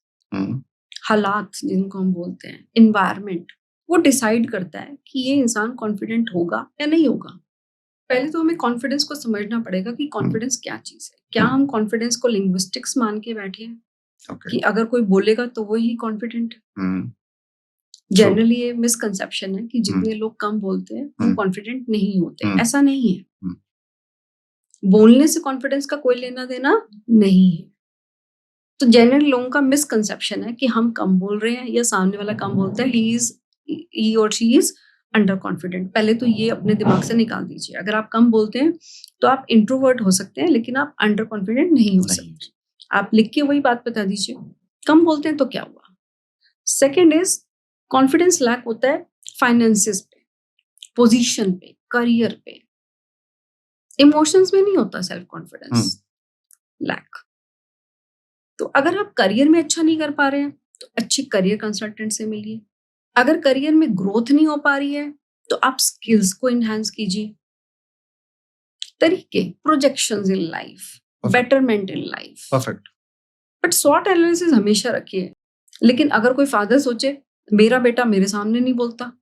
हालात जिनको हम बोलते हैं, एनवायरनमेंट, वो डिसाइड करता है कि ये इंसान कॉन्फिडेंट होगा या नहीं होगा। पहले तो हमें कॉन्फिडेंस को समझना पड़ेगा कि कॉन्फिडेंस क्या चीज है। क्या हम कॉन्फिडेंस को लिंग्विस्टिक्स मान के बैठे हैं कि अगर कोई बोलेगा तो वो ही कॉन्फिडेंट है? जनरली ये मिसकंसेप्शन है कि जितने लोग कम बोलते हैं वो कॉन्फिडेंट नहीं होते। ऐसा नहीं है। बोलने से कॉन्फिडेंस का कोई लेना देना नहीं है। तो जनरल लोगों का मिसकंसेप्शन है कि हम कम बोल रहे हैं या सामने वाला कम बोलता है, ही और शी इज अंडर कॉन्फिडेंट। पहले तो ये अपने दिमाग से निकाल दीजिए। अगर आप कम बोलते हैं तो आप इंट्रोवर्ट हो सकते हैं, लेकिन आप अंडर कॉन्फिडेंट नहीं हो सकते। आप लिख के वही बात बता दीजिए, कम बोलते हैं तो क्या हुआ। सेकेंड इज कॉन्फिडेंस लैक होता है फाइनेंसिस पे, पोजीशन पे, करियर पे। इमोशंस में नहीं होता सेल्फ कॉन्फिडेंस लैक। तो अगर आप करियर में अच्छा नहीं कर पा रहे हैं तो अच्छी करियर कंसल्टेंट से मिलिए। अगर करियर में ग्रोथ नहीं हो पा रही है तो आप स्किल्स को एनहांस कीजिए। तरीके, projections in life, Perfect. Betterment in life, perfect. But स्वॉट एनालिसिस हमेशा रखिए। लेकिन अगर कोई फादर सोचे मेरा बेटा मेरे सामने नहीं बोलता,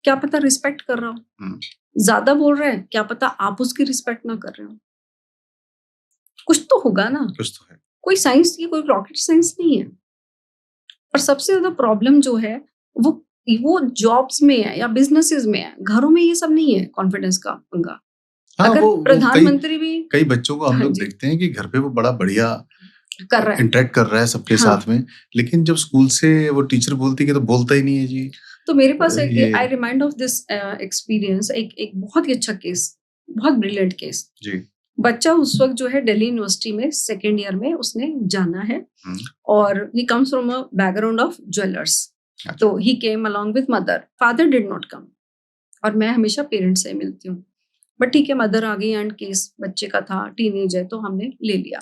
क्या पता रिस्पेक्ट कर रहा हो, ज्यादा बोल रहा है, क्या पता आप उसकी रिस्पेक्ट ना कर रहे हो। कुछ तो होगा ना, कुछ तो है। कोई साइंस की कोई रॉकेट साइंस नहीं है। और सबसे ज्यादा प्रॉब्लम जो है वो जॉब्स में है या बिजनेसेस में है, घरों में ये सब नहीं है कॉन्फिडेंस का पंगा। हाँ, अगर वो प्रधानमंत्री भी कई बच्चों को हम हाँ लोग जी, देखते हैं कि घर पे वो बड़ा बढ़िया कर रहा है। इंटरेक्ट कर रहा है सबके हाँ। साथ में, लेकिन जब स्कूल से वो टीचर बोलती है कि तो बोलता ही नहीं है जी। तो मेरे पास ये I remind of this experience, एक बहुत ही अच्छा केस, बहुत ब्रिलियंट केस। जी। बच्चा उस वक्त जो है दिल्ली यूनिवर्सिटी में सेकेंड ईयर में उसने जाना है और he comes from a background of jewellers. तो he came along with mother, father did not come. और मैं हमेशा पेरेंट्स से मिलती हूँ, बट ठीक है मदर आ गई एंड केस बच्चे का था, टीनेज है, तो हमने ले लिया।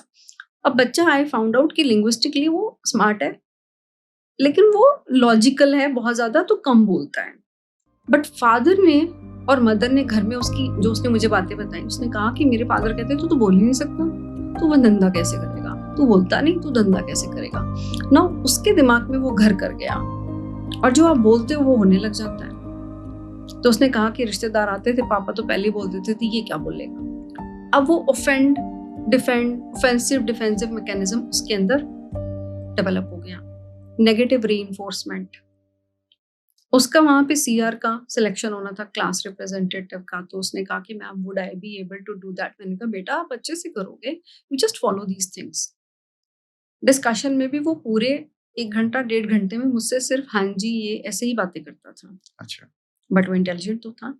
अब बच्चा आई फाउंड आउट कि लिंग्विस्टिकली वो स्मार्ट है, लेकिन वो लॉजिकल है बहुत ज्यादा, तो कम बोलता है। बट फादर ने और मदर ने घर में उसकी जो उसने मुझे बातें बताई, उसने कहा कि मेरे फादर कहते तू तो बोल ही नहीं सकता, तू वह धंधा कैसे करेगा, तू बोलता नहीं, तू धंधा कैसे करेगा ना। उसके दिमाग में वो घर कर गया और जो आप बोलते हो वो होने लग जाता है। तो उसने कहा कि रिश्तेदार आते थे, पापा तो पहले ही बोल देते थे ये क्या बोलेगा। अब वो offend defend offensive defensive mechanism उसके अंदर डेवलप हो गया, नेगेटिव रीइंफोर्समेंट। उसका वहां पे सीआर का सिलेक्शन होना था, क्लास रिप्रेजेंटेटिव का। तो उसने कहा कि ma'am would I be able to do that. मैंने कहा बेटा आप अच्छे से करोगे, you just follow these things. Discussion में भी वो पूरे 1 घंटा 1.5 घंटे में मुझसे सिर्फ हाँ जी ये ऐसे ही बातें करता था। अच्छा। बट वो इंटेलिजेंट तो था।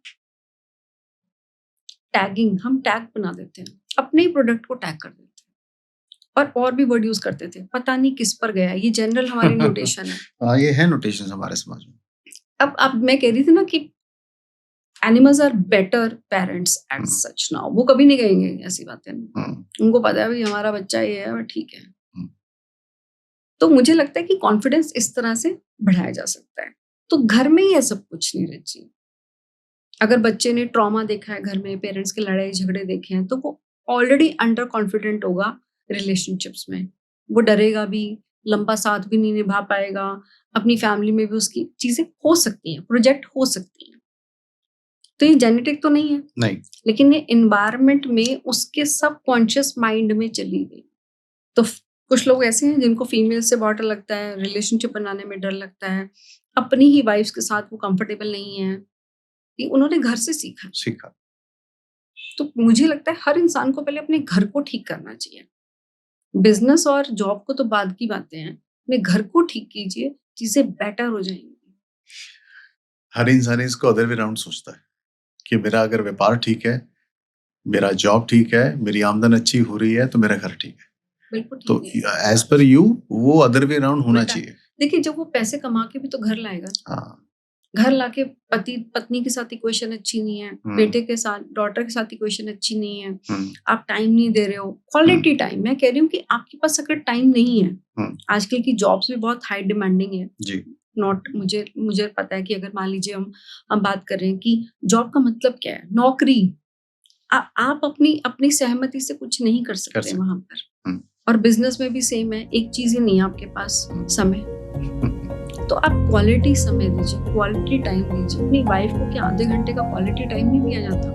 टैगिंग, हम टैग बना देते हैं, अपने ही प्रोडक्ट को टैग कर देते हैं और भी वर्ड यूज करते थे, पता नहीं किस पर गया। ये जनरल हमारी नोटेशन है। हाँ, ये है नोटेशन हमारे समाज में। अब मैं कह रही थी ना कि animals are better parents at such now. वो कभी नहीं कहेंगे ऐसी बातें, उनको पता है भाई हमारा बच्चा ये है, ठीक है। तो मुझे लगता है कि कॉन्फिडेंस इस तरह से बढ़ाया जा सकता है। तो घर में ही है सब कुछ नीरज जी। अगर बच्चे ने ट्रॉमा देखा है घर में, पेरेंट्स के लड़ाई झगड़े देखे हैं, तो वो ऑलरेडी अंडर कॉन्फिडेंट होगा रिलेशनशिप्स में। वो डरेगा भी, लंबा साथ भी नहीं निभा पाएगा। अपनी फैमिली में भी उसकी चीजें हो सकती हैं, प्रोजेक्ट हो सकती हैं। तो ये जेनेटिक तो नहीं है, नहीं, लेकिन ये एनवायरनमेंट में उसके सबकॉन्शियस माइंड में चली गई। तो कुछ लोग ऐसे हैं जिनको फीमेल से बहुत डर लगता है, रिलेशनशिप बनाने में डर लगता है, अपनी ही वाइफ के साथ वो कंफर्टेबल नहीं है, ये उन्होंने घर से सीखा। तो मुझे लगता है हर इंसान को पहले अपने घर को ठीक करना चाहिए। बिजनेस और जॉब को तो बाद की बातें हैं, अपने घर को ठीक कीजिए, चीजें बेटर हो जाएंगी। हर इंसान इसको अदर वे राउंड सोचता है कि मेरा अगर व्यापार ठीक है, मेरा जॉब ठीक है, मेरी आमदन अच्छी हो रही है, तो मेरा घर ठीक है। बिल्कुल ठीक तो है। एज पर यू वो अदर वे राउंड होना चाहिए। देखिए जब वो पैसे कमा के भी तो घर लाएगा, हाँ, घर लाके पति पत्नी के साथ इक्वेशन अच्छी नहीं है, बेटे के साथ डॉटर के साथ इक्वेशन अच्छी नहीं है, आप टाइम नहीं दे रहे हो, क्वालिटी टाइम। मैं कह रही हूँ कि आपके पास अगर टाइम नहीं है, आजकल की जॉब्स भी बहुत हाई डिमांडिंग है जी। नॉट मुझे पता है कि अगर मान लीजिए हम बात कर रहे हैं कि जॉब का मतलब क्या है, नौकरी। आप अपनी सहमति से कुछ नहीं कर सकते वहां पर। और बिजनेस में भी सेम है, एक चीज ही नहीं है आपके पास, समय। तो आप क्वालिटी समय दीजिए, क्वालिटी टाइम दीजिए। अपनी वाइफ को क्या आधे घंटे का क्वालिटी टाइम नहीं दिया जाता,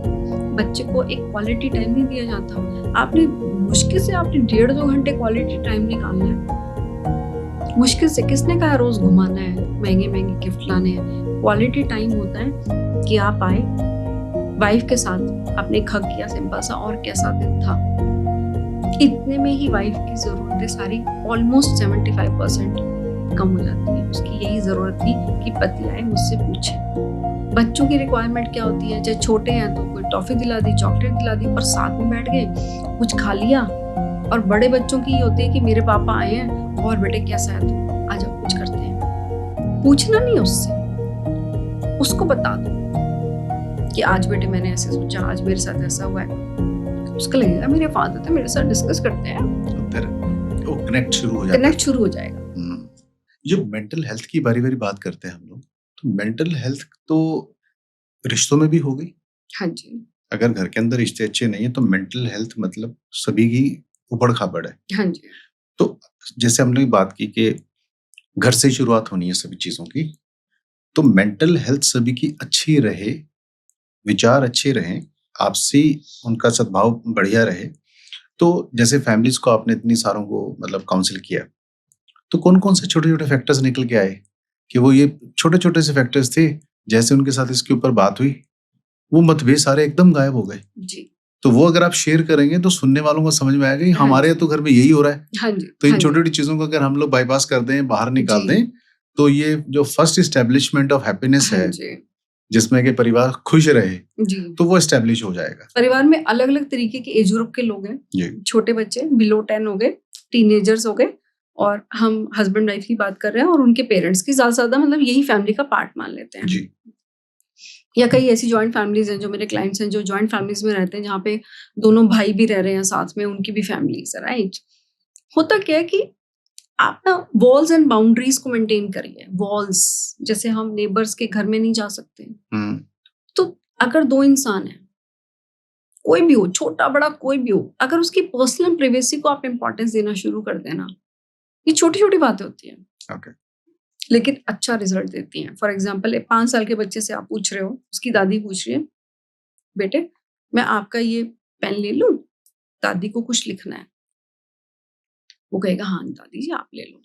बच्चे को एक क्वालिटी टाइम नहीं दिया जाता। आपने मुश्किल से 1.5-2 घंटे क्वालिटी टाइम निकालना है, मुश्किल से। किसने कहा रोज घुमाना है, महंगे महंगे गिफ्ट लाने हैं। क्वालिटी टाइम होता है कि आप आए वाइफ के साथ, आपने एक हग किया, सिंपल सा, और कैसा दिन था। इतने में ही वाइफ की जरूरतें सारी ऑलमोस्ट 75% कम हो जाती है। उसकी यही जरूरत थी कि पति आए मुझसे पूछे। बच्चों की रिक्वायरमेंट क्या होती है, चाहे छोटे हैं तो कोई टॉफी दिला दी, चॉकलेट दिला दी, पर साथ में बैठ गए, कुछ खा लिया। और बड़े बच्चों की ये होती है कि मेरे पापा आए हैं और बेटे कैसा है, तो आ जाओ कुछ करते हैं। पूछना नहीं उससे, उसको बता दो कि आज बेटे मैंने ऐसे सोचा, आज मेरे साथ ऐसा हुआ है। उसका लगेगा मेरे फादर तो मेरे साथ डिस्कस करते हैं, वो कनेक्ट शुरू हो जाता है। कनेक्ट शुरू हो जाएगा। जो मेंटल हेल्थ की बारी-बारी बात करते हैं हम लोग, तो मेंटल हेल्थ तो रिश्तों में भी हो गई। हाँ जी। अगर घर के अंदर रिश्ते अच्छे नहीं है तो मेंटल हेल्थ मतलब सभी की ऊबड़-खाबड़ है। हाँ जी। तो जैसे हमने बात की कि घर से ही शुरुआत होनी है सभी चीज़ों की, तो मेंटल हेल्थ सभी की अच्छी रहे, विचार अच्छे रहें, आपसी उनका सद्भाव बढ़िया रहे, तो जैसे फैमिलीज़ को आपने इतनी सारों को मतलब काउंसल किया, तो कौन-कौन से छोटे-छोटे फैक्टर्स निकल के आए कि वो ये छोटे-छोटे से फैक्टर्स थे, जैसे उनके साथ इसके ऊपर बात हुई, वो मतभेद सारे एकदम गायब हो गए। जी। तो वो अगर आप शेयर करेंगे तो सुनने वालों को समझ में आएगा कि हाँ हमारे जी। तो घर में यही हो रहा है। हाँ जी। तो इन हाँ जी। छोटी-छोटी चीज़ों को अगर हम लोग बायपास कर दें, बाहर निकाल जी। दें, तो ये जो फर्स्ट एस्टेब्लिशमेंट ऑफ हैप्पीनेस हाँ है, जी। जिसमें कि परिवार खुश रहे, जी। तो वो एस्टेब्लिश हो जाएगा। परिवार में अलग-अलग तरीके के एज ग्रुप के लोग हैं। जी। छोटे बच्चे बिलो 10 हो गए, टीनेजर्स हो गए और हम हस्बैंड वाइफ की बात कर रहे हैं और उनके पेरेंट्स की ज़्यादा से ज़्यादा मतलब यही फैमिली का पार्ट मान लेते हैं। जी। या कई ऐसी जॉइंट फैमिलीज़ हैं जो मेरे क्लाइंट्स हैं जो जॉइंट फैमिलीज़ में रहते हैं जहाँ पे दोनों भाई भी रह रहे हैं साथ में, उनकी भी फैमिलीज़ है, राइट? होता क्या है कि आप ना वॉल्स एंड बाउंड्रीज को मेंटेन करिए। वॉल्स जैसे हम नेबर्स के घर में नहीं जा सकते। हुँ, तो अगर 2 इंसान हैं, कोई भी हो, छोटा-बड़ा कोई भी हो, अगर उसकी पर्सनल प्राइवेसी को आप इम्पोर्टेंस देना शुरू कर देना, ये छोटी-छोटी बातें होती हैं, ओके। लेकिन अच्छा रिजल्ट देती हैं। फॉर एग्ज़ाम्पल एक 5 साल के बच्चे से आप पूछ रहे हो, उसकी दादी पूछ रही है, "बेटे, मैं आपका ये पेन ले लूँ? दादी को कुछ लिखना है।" वो कहेगा, "हाँ, दादी जी आप ले लो।"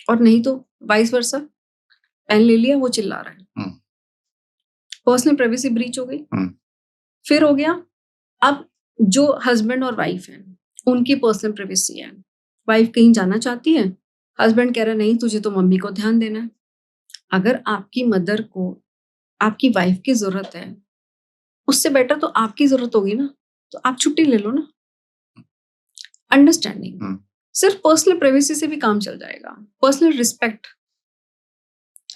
और नहीं तो वाइस वर्सा, पेन ले लिया, वो चिल्ला रहा है। हुँ, पर्सनल प्राइवेसी ब्रीच हो गई। हुँ, फिर हो गया, अब जो हस्बैंड और वाइफ हैं, उनकी पर्सनल प्राइवेसी है। वाइफ कहीं जाना चाहती है, हस्बैंड कह रहा है नहीं तुझे तो मम्मी को ध्यान देना है। अगर आपकी मदर को आपकी वाइफ की ज़रूरत है, उससे बेटर तो आपकी ज़रूरत होगी ना, तो आप छुट्टी ले लो ना। अंडरस्टैंडिंग, हुँ, सिर्फ पर्सनल प्राइवेसी से भी काम चल जाएगा। पर्सनल रिस्पेक्ट,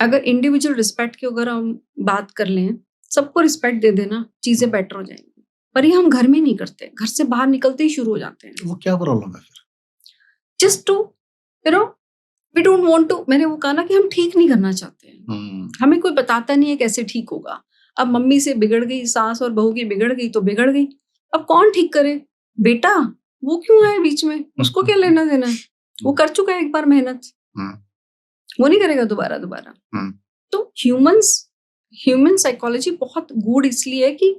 अगर इंडिविजुअल रिस्पेक्ट की अगर हम बात कर लें, सबको रिस्पेक्ट दे देना, चीज़ें बेटर हो जाएँगी। पर ये हम घर में नहीं करते, घर से बाहर निकलते ही शुरू हो जाते हैं। वो क्या प्रॉब्लम है फिर? Just to you know we don't want to, मैंने वो कहा ना कि हम ठीक नहीं करना चाहते हैं। हुँ, हमें कोई बताता नहीं है कैसे ठीक होगा। अब मम्मी से बिगड़ गई, सास और बहू की बिगड़ गई तो बिगड़ गई। अब कौन ठीक करे? बेटा, वो क्यों आए बीच में? उसको क्या लेना देना है? वो कर चुका है एक बार मेहनत, हुँ, वो नहीं करेगा दोबारा। हुँ, तो ह्यूमन साइकोलॉजी बहुत गूढ़ इसलिए है कि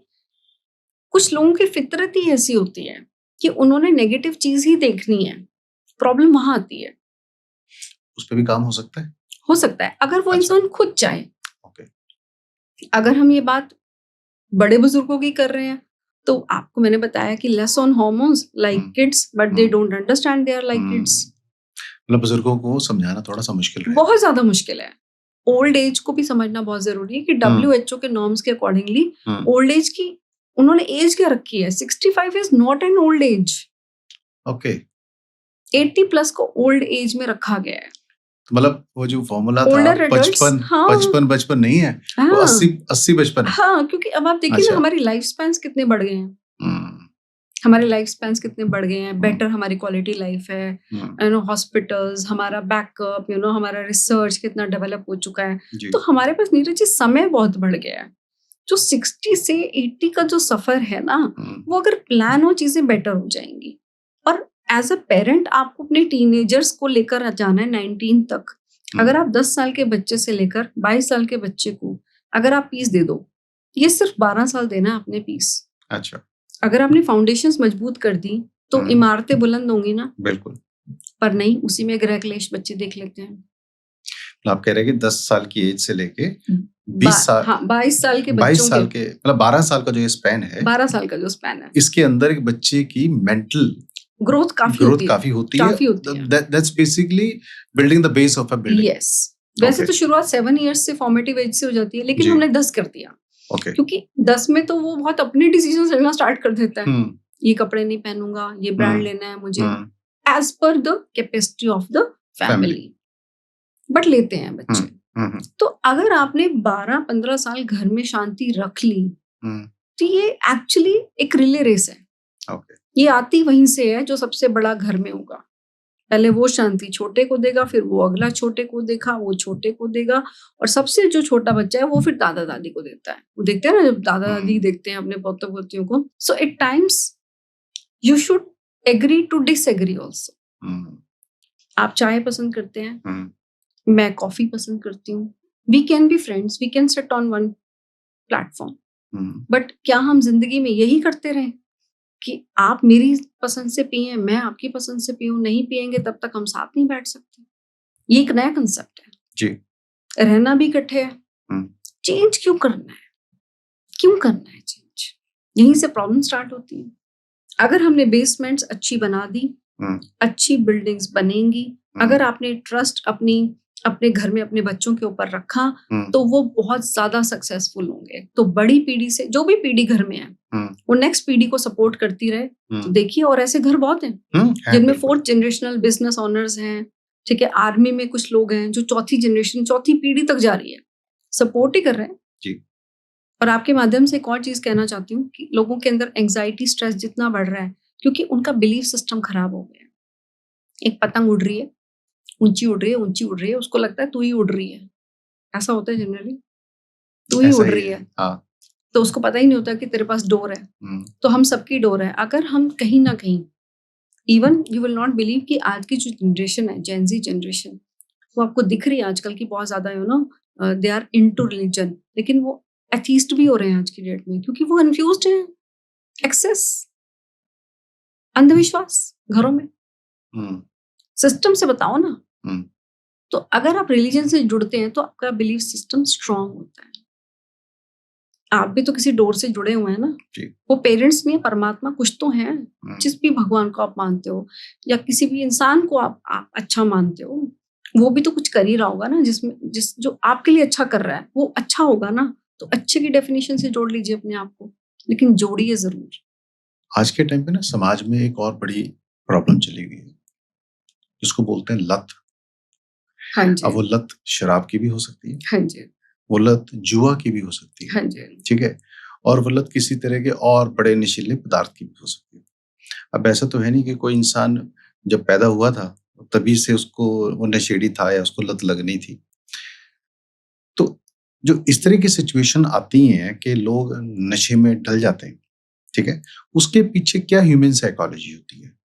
कुछ लोगों की फितरत ही ऐसी होती है कि उन्होंने नेगेटिव चीज़ ही देखनी है। प्रॉब्लम वहाँ आती है। उस पे भी काम हो सकता है? हो सकता है अगर वो अच्छा। इंसान खुद चाहे। ओके। अगर हम ये बात बड़े बुजुर्गों की कर रहे हैं, तो आपको मैंने बताया कि less on hormones like hmm, kids but they hmm, don't understand they are like hmm. Kids. मतलब बुजुर्गों को समझाना थोड़ा-सा मुश्किल रहेगा। बहुत ज़्यादा मुश्किल है। ओल्ड एज को भी समझना बहुत ज़रूरी है कि हुँ, डब्ल्यूएचओ के नॉर्म्स के अकॉर्डिंगली हुँ, ओल्ड एज की उन्होंने एज क्या रखी है? 65 is not an old age. Okay. 80 plus को ओल्ड एज में रखा गया है। तो मतलब वो जो फ़ॉर्मूला था ओल्डर एडल्ट्स 55 हाँ, 55 नहीं है, वो हाँ, 80-55 है। हाँ, क्योंकि अब आप देखिए ना अच्छा। हमारी लाइफ स्पैन्स कितने बढ़ गए हैं। हुँ, हमारे लाइफ स्पैन्स कितने बढ़ गए हैं, हुँ, बेटर हमारी क्वालिटी लाइफ है, हुँ, हॉस्पिटल्स, हमारा बैकअप, हमारा रिसर्च कितना डेवलप हो चुका है। जी। तो हमारे पास नीरज जी समय बहुत बढ़ गया है। जो 60 से 80 का जो सफ़र है ना, हुँ, वो अगर प्लान हो चीज़ें बेटर हो जाएँगी। और एज़ अ पेरेंट आपको अपने टीनेजर्स को लेकर जाना है 19 तक। हुँ, अगर आप 10 साल के बच्चे से लेकर 22 साल के बच्चे को अगर आप पीस दे दो, ये सिर्फ 12 साल देना है आपने पीस। अच्छा। अगर आपने फाउंडेशंस मजबूत कर दी, तो हुँ, इमारतें बुलंद होंगी ना, बिल्कुल। पर नहीं, उसी में गृह क्लेश बच्चे देख लेते हैं। मतलब आप कह रहे हैं कि 10 साल की एज से लेके बा 20 साल हाँ, 22 साल के 22 बच्चों साल के के मतलब 12 साल का जो ये स्पैन है, 12 साल का जो स्पैन है, इसके अंदर एक बच्चे की मेंटल ग्रोथ काफ़ी ग्रोथ होती है। काफ़ी होती है। काफ़ी होती है। That's basically building the base of a building. Yes. वैसे ओके। तो शुरुआत 7 इयर्स से फॉर्मेटिव एज से हो जाती है, लेकिन जी। हमने 10 कर दिया। ओके। क्योंकि 10 में तो वो बहुत अपने डिसीजंस लेना स्टार्ट कर देता है। हुँ, ये कपड़े नहीं पहनूँगा, ये ब्रांड हुँ, लेना है मुझे, हुँ, as per the capacity of the family. Family. But लेते हैं हुँ, बच्चे। हुँ, हुँ, तो अगर आपने 12-15 साल घर में शांति रख ली, हुँ, तो ये एक्चुअली एक रिले रेस है। ओके। ये आती वहीं से है जो सबसे बड़ा घर में होगा। पहले वो शांति छोटे को देगा, फिर वो अगला छोटे को देखा, वो छोटे को देगा, और सबसे जो छोटा बच्चा है वो फिर दादा दादी को देता है। वो देखते हैं ना, जब दादा दादी देखते हैं अपने पोते पोतियों को, so at times you should agree to disagree also. आप चाय पसंद करते हैं, मैं कॉफी पसंद करती हूँ, we can be friends, we can sit on one platform, but क्या हम जिंदगी में यही करते रहें कि आप मेरी पसंद से पिए, मैं आपकी पसंद से पीऊं? नहीं पिएंगे तब तक हम साथ नहीं बैठ सकते। ये एक नया कंसेप्ट है जी। रहना भी इकट्ठे है, चेंज क्यों करना है? क्यों करना है चेंज? यहीं से प्रॉब्लम स्टार्ट होती है। अगर हमने बेसमेंट्स अच्छी बना दी, अच्छी बिल्डिंग्स बनेंगी। अगर आपने ट्रस्ट अपने घर में अपने बच्चों के ऊपर रखा, तो वो बहुत ज्यादा सक्सेसफुल होंगे। तो बड़ी पीढ़ी से, जो भी पीढ़ी घर में है, वो नेक्स्ट पीढ़ी को सपोर्ट करती रहे। तो देखिए, और ऐसे घर बहुत हैं जिनमें 4th जनरेशनल बिजनेस ओनर्स हैं, ठीक है, आर्मी में कुछ लोग हैं जो चौथी जनरेशन, चौथी पीढ़ी तक जा रही है, सपोर्ट ही कर रहे हैं जी। और आपके माध्यम से एक और चीज कहना चाहती हूँ कि लोगों के अंदर एंग्जाइटी, स्ट्रेस जितना बढ़ रहा है, क्योंकि उनका बिलीफ सिस्टम खराब हो गया है। एक पतंग उड़ रही है, ऊंची उड़ रही है, ऊंची उड़ रही है, उसको लगता है तू ही उड़ रही है। ऐसा होता है जनरली, तू ही उड़ रही है। हाँ। तो उसको पता ही नहीं होता कि तेरे पास डोर है। तो हम सबकी डोर है। अगर हम कहीं ना कहीं, even you will not believe कि आज की जो जनरेशन है, जेन ज़ी जनरेशन, वो आपको दिख रही है आजकल की बहुत ज्यादा, you know, they are into religion, लेकिन वो एथीस्ट भी हो रहे हैं आज की डेट में, क्योंकि वो कन्फ्यूज्ड हैं। एक्सेस, अंधविश्वास घरों में, सिस्टम से बताओ ना। तो अगर आप रिलीजन से जुड़ते हैं तो आपका बिलीफ सिस्टम स्ट्रांग होता है। आप भी तो किसी डोर से जुड़े हुए हैं ना। वो पेरेंट्स नहीं है, परमात्मा कुछ तो है। जिस भी भगवान को आप मानते हो या किसी भी इंसान को आप अच्छा मानते हो, वो भी तो कुछ कर ही रहा होगा ना, जो आपके लिए अच्छा कर रहा है वो अच्छा होगा ना। तो अच्छे की डेफिनेशन से जोड़ लीजिए अपने आप को, लेकिन जोड़िए जरूर। आज के टाइम पे ना समाज में एक और बड़ी प्रॉब्लम चली गई है, जिसको बोलते हैं लत। हाँ जी। अब वो लत शराब की भी हो सकती है, हाँ जी, वो लत जुआ की भी हो सकती है, हाँ जी, ठीक है, और वो लत किसी तरह के और बड़े नशीले पदार्थ की भी हो सकती है। अब ऐसा तो है नहीं कि कोई इंसान जब पैदा हुआ था तभी से उसको वो नशेड़ी था या उसको लत लगनी थी। तो जो इस तरह की सिचुएशन आती हैं कि लोग नशे में डल जाते हैं, ठीक है, उसके पीछे क्या ह्यूमन साइकोलॉजी होती है?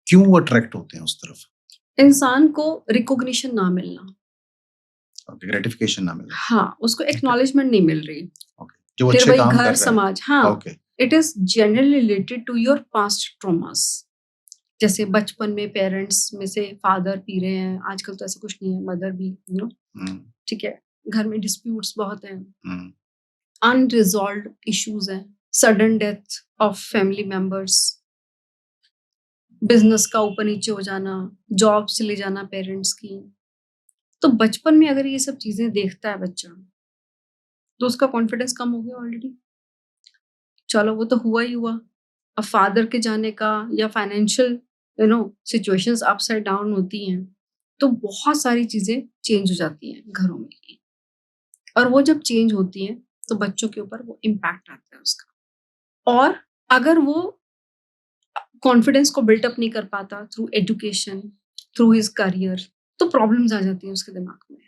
क्यों वो अट्रैक्ट होते हैं उस तरफ? इंसान को रिकॉग्निशन ना मिलना, ग्रेटिफिकेशन ना मिलना। हाँ, उसको एक्नॉलेजमेंट नहीं मिल रही। जो फिर अच्छे वही काम कर घर, रहा है। समाज, हाँ, it is generally related to your past traumas. जैसे बचपन में पेरेंट्स में से फादर पी रहे हैं, आजकल तो ऐसा कुछ नहीं है, मदर भी, यू नो, ठीक है, घर में डिस्प्यूट्स बहुत हैं, अनरिजॉल्व्ड इश्यूज हैं, sudden death of family members, business का ऊपर नीचे हो जाना, जॉब चले जाना पेरेंट्स की। तो बचपन में अगर ये सब चीजें देखता है बच्चा, तो उसका कॉन्फिडेंस कम हो गया ऑलरेडी। चलो वो तो हुआ ही हुआ। अब फादर के जाने का या financial, you know, situations upside down होती हैं, तो बहुत सारी चीजें चेंज हो जाती हैं घरों में। और वो जब चेंज होती हैं तो बच्चों के ऊपर वो इम्पैक्ट आता है उसका। और अगर वो कॉन्फिडेंस को बिल्टअप नहीं कर पाता through education, through his career, तो प्रॉब्लम्स आ जाती हैं उसके दिमाग में।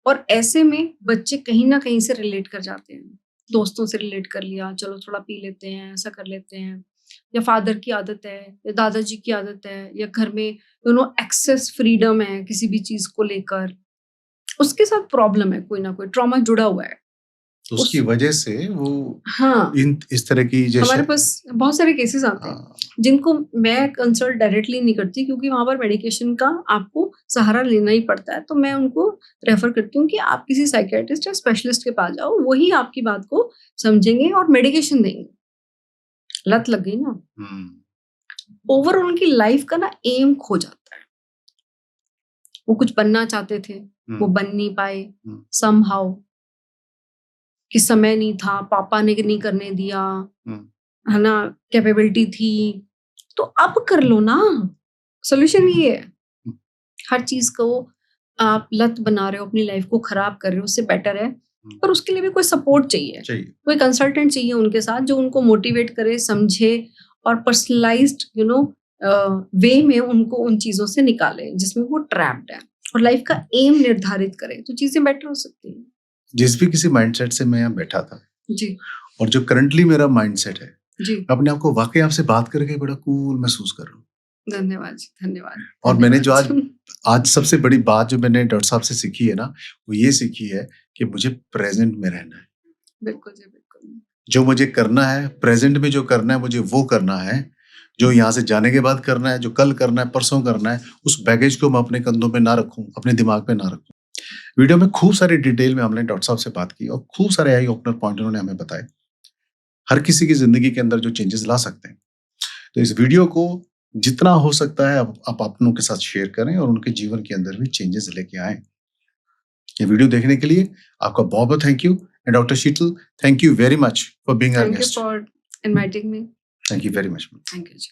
और ऐसे में बच्चे कहीं ना कहीं से रिलेट कर जाते हैं। दोस्तों से रिलेट कर लिया, चलो थोड़ा पी लेते हैं, ऐसा कर लेते हैं, या फादर की आदत है या दादाजी की आदत है, या घर में यू नो एक्सेस फ्रीडम है किसी भी चीज को लेकर, उसके साथ प्रॉब्लम है, कोई ना कोई ट्रॉमा जुड़ा हुआ है। तो उसकी वजह से वो, हाँ, इस तरह की, जैसे हमारे पास बहुत सारे केसेस आते हैं जिनको मैं कंसल्ट डायरेक्टली नहीं करती, क्योंकि वहां पर मेडिकेशन का आपको सहारा लेना ही पड़ता है। तो मैं उनको रेफर करती हूँ कि आप किसी साइकियाट्रिस्ट या स्पेशलिस्ट के पास जाओ, वही आपकी बात को समझेंगे और मेडिकेशन देंगे। लत लग गई ना, ओवरऑल उनकी लाइफ का ना एम खो जाता है। वो कुछ बनना चाहते थे, वो बन नहीं पाए समहाउ, कि समय नहीं था, पापा ने नहीं करने दिया, है ना, कैपेबिलिटी थी, तो अब कर लो ना। सोल्यूशन ये है। हर चीज को आप लत बना रहे हो, अपनी लाइफ को खराब कर रहे हो, उससे बेटर है, पर उसके लिए भी कोई सपोर्ट चाहिए। कोई कंसल्टेंट चाहिए उनके साथ, जो उनको मोटिवेट करे, समझे और पर्सनलाइज्ड, यू नो, वे में उनको उन चीज़ों से निकाले जिसमें वो ट्रैप्ड है और लाइफ का एम निर्धारित करें, तो चीज़ें बेटर हो सकती हैं। जिस भी किसी माइंडसेट से मैं यहाँ बैठा था जी, और जो करंटली मेरा माइंडसेट है, जी। मैं अपने आप को वाक़ई आपसे बात करके बड़ा कूल महसूस कर रहा हूँ। धन्यवाद जी, धन्यवाद। और मैंने जो धन्यवाद। आज सबसे बड़ी बात जो मैंने डॉक्टर साहब से सीखी है ना, वो ये सीखी है कि मुझे प्रेज़ेंट में रहना है। बिल्कुल जी, बिल्कुल। जो मुझे करना है, प्रेज़ेंट में जो करना है, मुझे वो करना है। जो यहाँ से जाने के बाद करना है, जो कल करना है, परसों करना है, उस बैगेज को मैं अपने कंधों पे ना रखूँ, अपने दिमाग पे ना रखूँ। वीडियो में खूब सारी डिटेल में हमने डॉक्टर साहब से बात की और खूब सारे आई ओपनर पॉइंट उन्होंने हमें बताए। हर किसी की ज़िंदगी के अंदर जो चेंजेस ला सकते हैं। तो इस वीडियो को जितना हो सकता है आप अपनों के साथ शेयर करें और उनके जीवन के अंदर भी चेंजेस लेके आएँ। ये वीडियो देखने के लिए आपका बहुत-बहुत thank you and doctor Sheetal, thank you very much for being our thank you guest. For inviting me. Thank you very much. Thank you ji.